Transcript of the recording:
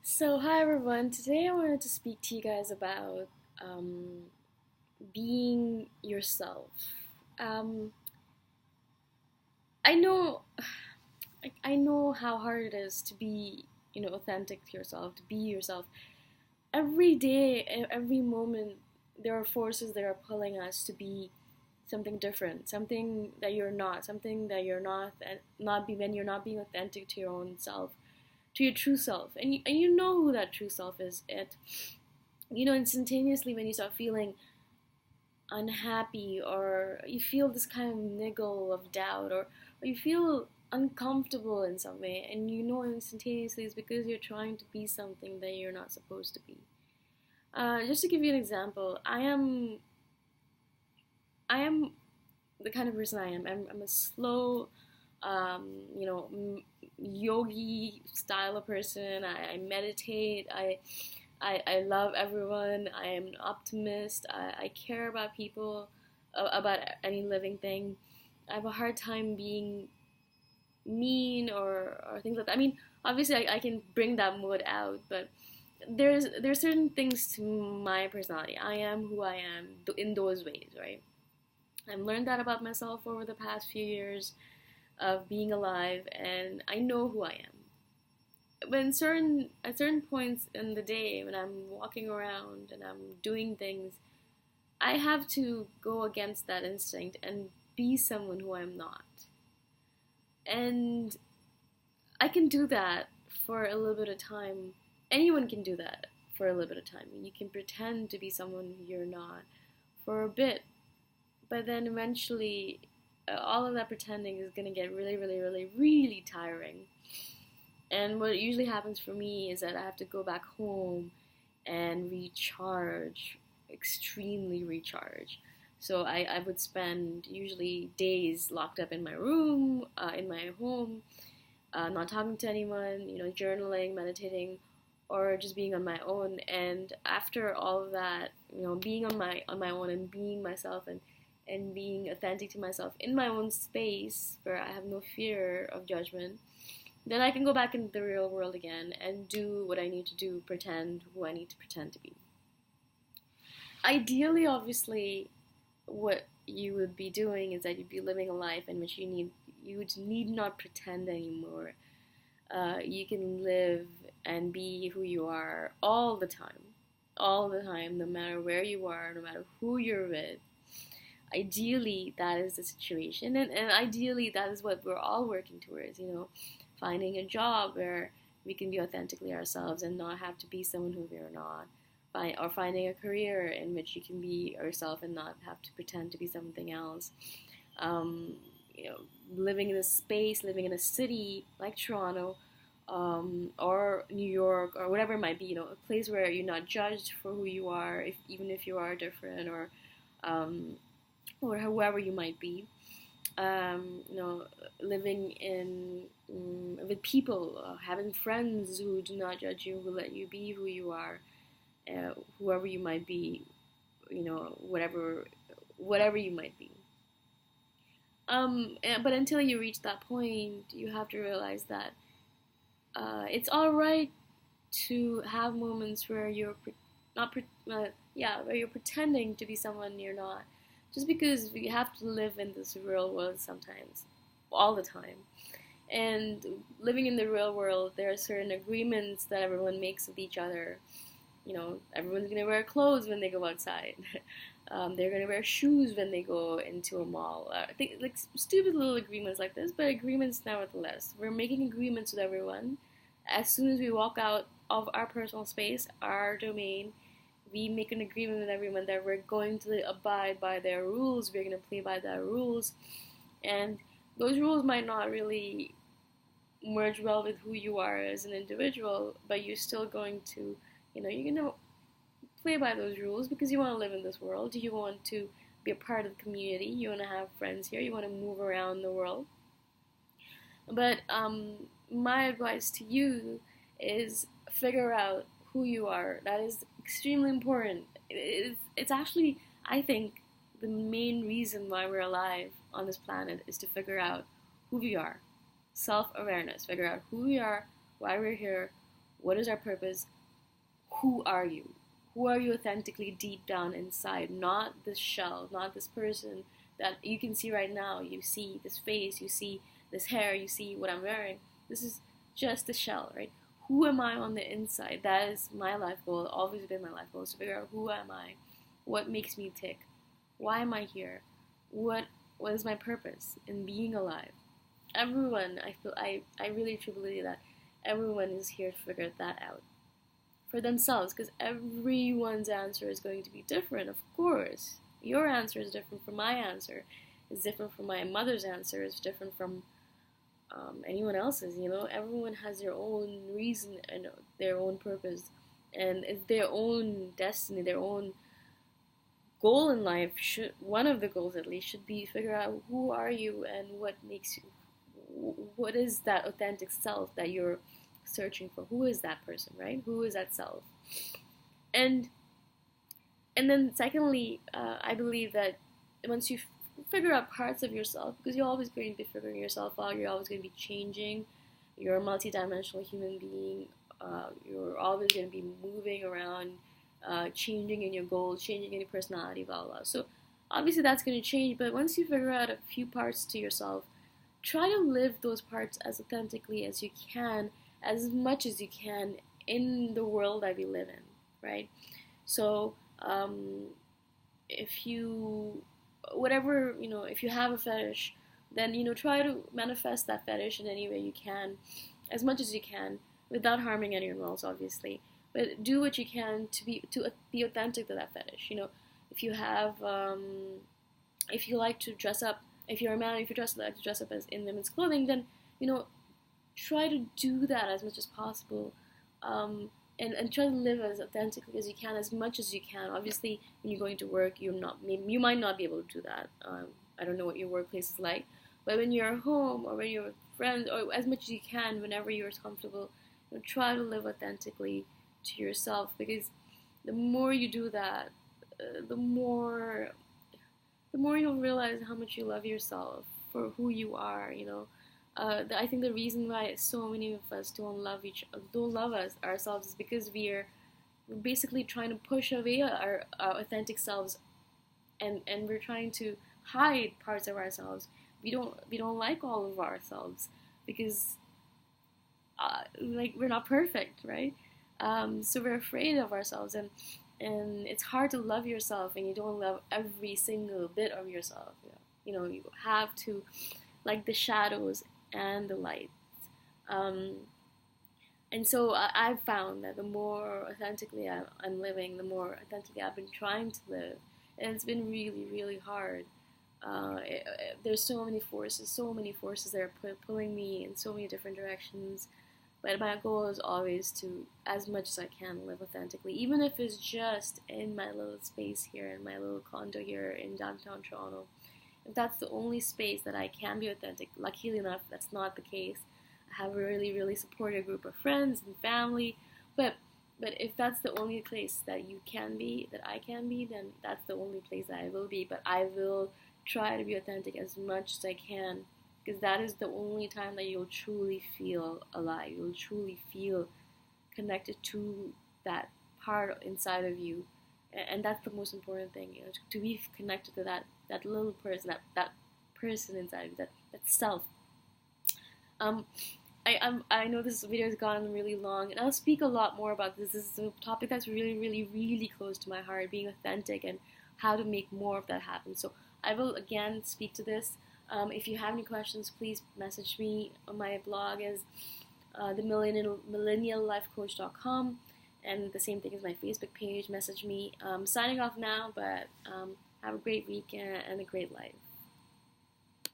So, hi everyone. Today I wanted to speak to you guys about um, being yourself. Um, I know, I know how hard it is to be, authentic to yourself, to be yourself. Every day, every moment, there are forces that are pulling us to be something different, something that you're not, and not be when you're not being authentic to your own self, to your true self, and you know who that true self is. Instantaneously when you start feeling unhappy or you feel this kind of niggle of doubt or you feel uncomfortable in some way and you know instantaneously it's because you're trying to be something that you're not supposed to be. Just to give you an example, I am the kind of person I am. I'm a slow, um, you know, yogi style of person. I meditate. I love everyone. I am an optimist. I care about people, about any living thing. I have a hard time being mean or things like that. I mean, obviously, I can bring that mood out, but there's certain things to my personality. I am who I am in those ways, right? I've learned that about myself over the past few years of being alive, and I know who I am. When certain at certain points in the day when I'm walking around and I'm doing things, I have to go against that instinct and be someone who I'm not. And I can do that for a little bit of time. Anyone can do that for a little bit of time. You can pretend to be someone you're not for a bit, but then eventually all of that pretending is going to get really, really, really, really tiring. And what usually happens for me is that I have to go back home and recharge, extremely recharge. So I would spend usually days locked up in my room, in my home, not talking to anyone, journaling, meditating, or just being on my own. And after all of that, being on my own and being myself and being authentic to myself in my own space where I have no fear of judgment, then I can go back into the real world again and do what I need to do, pretend who I need to pretend to be. Ideally, obviously, what you would be doing is that you'd be living a life in which you would need not pretend anymore. You can live and be who you are all the time, no matter where you are, no matter who you're with. Ideally, that is the situation, and ideally, that is what we're all working towards. Finding a job where we can be authentically ourselves and not have to be someone who we're not. Or finding a career in which you can be yourself and not have to pretend to be something else. Um, you know, living in a space, living in a city like Toronto, or New York, or whatever it might be. A place where you're not judged for who you are, even if you are different, um, or whoever you might be. Living in with people, having friends who do not judge you, who let you be who you are, whoever you might be, whatever you might be. But until you reach that point, you have to realize that it's all right to have moments where you're not, where you're pretending to be someone you're not, just because we have to live in this real world sometimes, all the time. And living in the real world, there are certain agreements that everyone makes with each other. Everyone's gonna wear clothes when they go outside. They're gonna wear shoes when they go into a mall. I think like stupid little agreements like this, but agreements nevertheless. We're making agreements with everyone. As soon as we walk out of our personal space, our domain, we make an agreement with everyone that we're going to abide by their rules. We're going to play by their rules, and those rules might not really merge well with who you are as an individual, but you're still going to, you're going to play by those rules because you want to live in this world. You want to be a part of the community. You want to have friends here. You want to move around the world. But my advice to you is figure out who you are. That is extremely important. It's actually, I think, the main reason why we're alive on this planet is to figure out who we are. Self awareness. Figure out who we are, why we're here, What is our purpose? Who are you? Who are you authentically deep down inside? Not this shell, not this person that you can see right now. You see this face, you see this hair, you see what I'm wearing. This is just the shell, right? Who am I on the inside? That is my life goal. Always been my life goal, is to figure out who am I, what makes me tick, why am I here, what is my purpose in being alive. Everyone, I really truly believe that everyone is here to figure that out for themselves, because everyone's answer is going to be different, of course. Your answer is different from my answer. It's different from my mother's answer. It's different from anyone else's. Everyone has their own reason and their own purpose, and it's their own destiny, their own goal in life. One of the goals at least should be figure out who are you and what makes you. What is that authentic self that you're searching for? Who is that person, right? Who is that self? And then secondly, I believe that once you figure out parts of yourself, because you're always going to be figuring yourself out, you're always going to be changing, you're a multidimensional human being, you're always going to be moving around, changing in your goals, changing in your personality, blah, blah. So obviously that's going to change, but once you figure out a few parts to yourself, try to live those parts as authentically as you can, as much as you can in the world that we live in, right? So if you have a fetish, then try to manifest that fetish in any way you can, as much as you can, without harming anyone else, obviously. But do what you can to be authentic to that fetish. If you have, if you like to dress up, if you're a man, if you like to dress up as in women's clothing, then try to do that as much as possible, and try to live as authentically as you can, as much as you can. Obviously, when you're going to work, you might not be able to do that. I don't know what your workplace is like, but when you're at home or when you're with friends, or as much as you can, whenever you're comfortable, try to live authentically to yourself, because the more you do that, the more you'll realize how much you love yourself for who you are. I think the reason why so many of us don't love ourselves is because we're basically trying to push away our authentic selves, and we're trying to hide parts of ourselves. We don't like all of ourselves because we're not perfect, right? So we're afraid of ourselves, and it's hard to love yourself and you don't love every single bit of yourself. You have to like the shadows and the lights. And so I've found that the more authentically I'm living, the more authentically I've been trying to live, and it's been really, really hard. There's so many forces that are pulling me in so many different directions. But my goal is always to, as much as I can, live authentically, even if it's just in my little space here, in my little condo here in downtown Toronto. If that's the only space that I can be authentic, luckily enough, that's not the case. I have a really, really supportive group of friends and family, but if that's the only place that you can be, that I can be, then that's the only place that I will be. But I will try to be authentic as much as I can, because that is the only time that you'll truly feel alive. You'll truly feel connected to that part inside of you, and that's the most important thing. To be connected to that little person, that person inside of you, that self. I know this video has gone really long, and I'll speak a lot more about this. This is a topic that's really, really, really close to my heart, being authentic and how to make more of that happen. So I will again speak to this. If you have any questions, please message me. My blog is the millenniallifecoach.com, and the same thing as my Facebook page. Message me. Signing off now, but have a great week and a great life.